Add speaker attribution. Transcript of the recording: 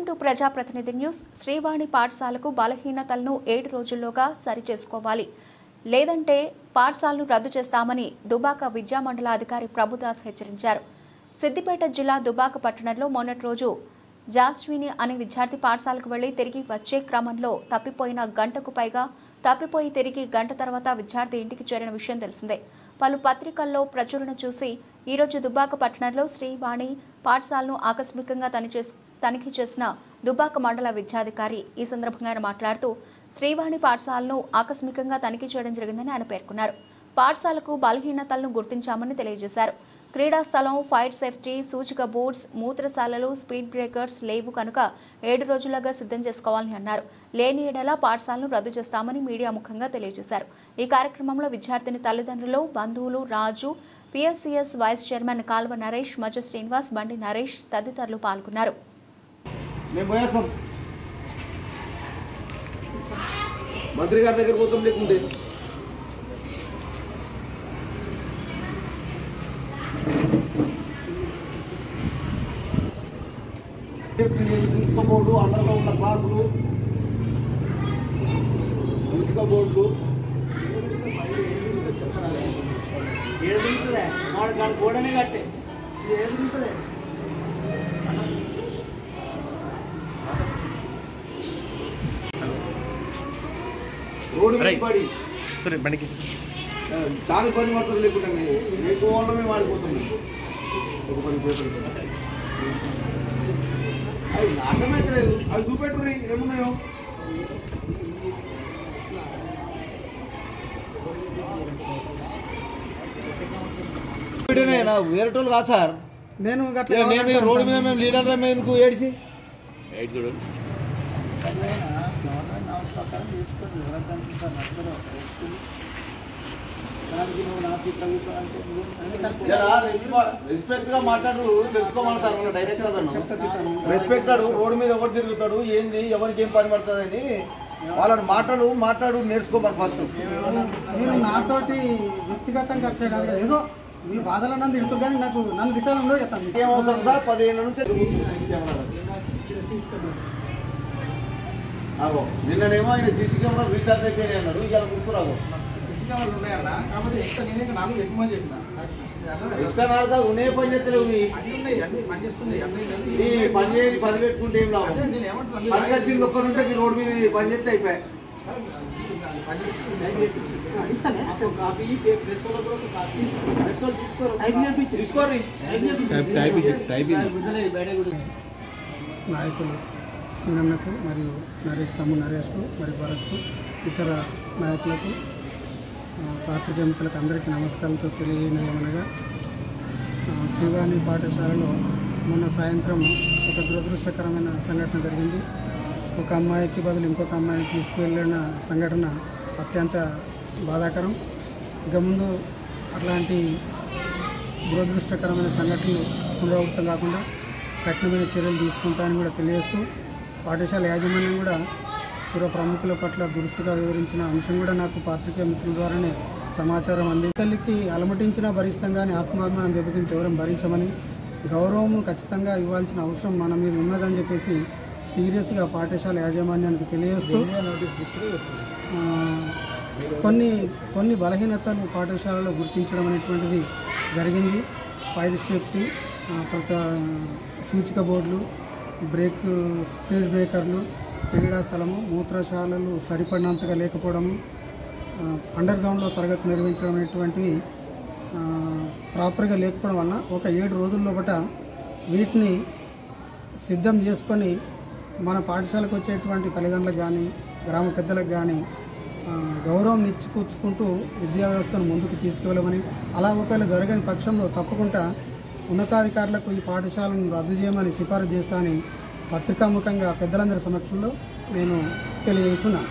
Speaker 1: Welcome to ప్రజాప్రతినిధి news. Srivani పాఠశాలకు బలహీనతలను 7 రోజుల్లోగా సరిచేసుకోవాలి, లేదంటే పాఠశాలను రద్దు చేస్తామని దుబాక విద్యా మండల అధికారి ప్రభుదాస్ హెచ్చరించారు. సిద్దిపేట జిల్లా దుబాక పట్టణంలో మొన్నటి రోజు జాస్విని అనే విద్యార్థి పాఠశాలకు వెళ్లి తిరిగి వచ్చే క్రమంలో తప్పిపోయిన గంటకు పైగా తప్పిపోయి తిరిగి గంట తర్వాత విద్యార్థి ఇంటికి చేరిన విషయం తెలిసిందే. పలు పత్రికల్లో ప్రచురణ చూసి ఈరోజు దుబాక పట్టణంలో శ్రీవాణి పాఠశాలను ఆకస్మికంగా తనిఖీ చేసిన దుబాక మండల విద్యాధికారి ఈ సందర్భంగా ఆయన మాట్లాడుతూ శ్రీవాణి పాఠశాలను ఆకస్మికంగా తనిఖీ చేయడం జరిగిందని ఆయన పేర్కొన్నారు. పాఠశాలకు బలహీనతలను గుర్తించామని తెలియజేశారు. క్రీడా స్థలం, ఫైర్ సేఫ్టీ, సూచిక బోర్డ్స్, మూత్రశాలలు, స్పీడ్ బ్రేకర్స్ లేవు కనుక 7 రోజులుగా సిద్ధం చేసుకోవాలని అన్నారు. లేని ఏడలా పాఠశాలను రద్దు చేస్తామని మీడియా ముఖంగా తెలియజేశారు. ఈ కార్యక్రమంలో విద్యార్థిని తల్లిదండ్రులు, బంధువులు, రాజు, పిఎస్సిఎస్ వైస్ చైర్మన్ కాల్వ నరేష్, మజ శ్రీనివాస్, బండి నరేష్ తదితరులు పాల్గొన్నారు.
Speaker 2: మంత్రి గారి దగ్గర పోతాం లేకుంటే ఇసుక బోర్డు, అండర్లో ఉన్న క్లాసులు, ఇసుక బోర్డులు ఏడుంటుందే వాడు గోడనే కట్టే ఏడుంటుందే రోడ్డు మీద పడి చాలా ఇబ్బంది పడుతుంది. లేకుండా ఎక్కువ వాళ్ళమే వాడిపోతుంది. ఒక 10 పేపర్లు అవి అర్థమైతే లేదు. అవి చూపెట్టుర్రి ఏమున్నాయో. వేరేటోళ్ళు కాదు సార్. నేను రోడ్డు మీద మేము లీడర్ ఎందుకు ఏడిసి రెస్పెక్ట్ గా మాట్లాడు, తెలుసుకోమని సార్. డైరెక్టర్ రెస్పెక్ట్ రోడ్డు మీద ఎవరు తిరుగుతాడు, ఏంది, ఎవరికి ఏం పని పడుతుంది అని వాళ్ళని మాట్లాడు నేర్చుకోమని ఫస్ట్.
Speaker 3: నేను నాతోటి వ్యక్తిగతంగా వచ్చే కాదు కదా, ఏదో మీ బాధలు నన్ను తిడుతూ కానీ నన్ను తిట్టాలంలో చెప్తాను.
Speaker 2: ఏం అవసరం సార్? 10 ఏళ్ళ నుంచి అగో నిన్ననేమో ఆయన సీసీ కెమెరా రీఛార్జ్ అయిపోయినాయి అన్నాడు. ఇవాళ గుర్తురాగో సీసీ కెమెరాలు ఉన్నాయన్నా. కాబట్టి ఎక్స్ట్రా నాలుగు కాదు ఉన్నాయి, పని చేస్తలేవు. పని చేయని 10 పెట్టుకుంటే ఏం లాభం? పని వచ్చింది ఒక్కరుంటే రోడ్డు మీద పని చేస్తే అయిపోయాయి.
Speaker 3: నాయకులు సీనన్నకు మరియు తమ్ముడు నరేష్కు మరియు భరత్కు, ఇతర నాయకులకు, పాత్రికేయ మిత్రులకు అందరికీ నమస్కారాలతో తెలియజేయడం ఏమనగా, శ్రీవాణి పాఠశాలలో మొన్న సాయంత్రం ఒక దురదృష్టకరమైన సంఘటన జరిగింది. ఒక అమ్మాయికి బదులు ఇంకొక అమ్మాయిని తీసుకువెళ్ళిన సంఘటన అత్యంత బాధాకరం. ఇక ముందు అట్లాంటి దురదృష్టకరమైన సంఘటనలు పునరావృతం కాకుండా కఠినమైన చర్యలు తీసుకుంటామని కూడా తెలియజేస్తూ, పాఠశాల యాజమాన్యం కూడా పూర్వ ప్రముఖుల పట్ల దురుస్తుగా వివరించిన అంశం కూడా నాకు పాత్రికేయ మిత్రుల ద్వారానే సమాచారం అంది. తల్లికి అలమటించినా భరిస్తాం కానీ ఆత్మాభిమానం దెబ్బతింటే ఎవరం భరించమని, గౌరవం ఖచ్చితంగా ఇవ్వాల్సిన అవసరం మన మీద ఉన్నదని చెప్పేసి సీరియస్గా పాఠశాల యాజమాన్యానికి తెలియజేస్తూ, కొన్ని బలహీనతలు పాఠశాలలో గుర్తించడం అనేటువంటిది జరిగింది. ఫైర్ సేఫ్టీ, తర్వాత సూచిక బోర్డులు, స్పీడ్ బ్రేకర్లు, క్రీడా స్థలము, మూత్రశాలలు సరిపడినంతగా లేకపోవడము, అండర్ గ్రౌండ్లో తరగతి నిర్వహించడం అనేటువంటివి ప్రాపర్గా లేకపోవడం వలన ఒక 7 రోజుల్లోపట వీటిని సిద్ధం చేసుకొని మన పాఠశాలకు వచ్చేటువంటి తల్లిదండ్రులకు కానీ గ్రామ పెద్దలకు కానీ గౌరవం ఇచ్చిపుచ్చుకుంటూ విద్యా వ్యవస్థను ముందుకు తీసుకువెళ్ళమని, అలా ఒకవేళ జరగని పక్షంలో తప్పకుండా ఉన్నతాధికారులకు ఈ పాఠశాలను రద్దు చేయమని సిఫారసు చేస్తా అని పత్రికాముఖంగా పెద్దలందరి సమక్షంలో నేను తెలియజేస్తున్నాను.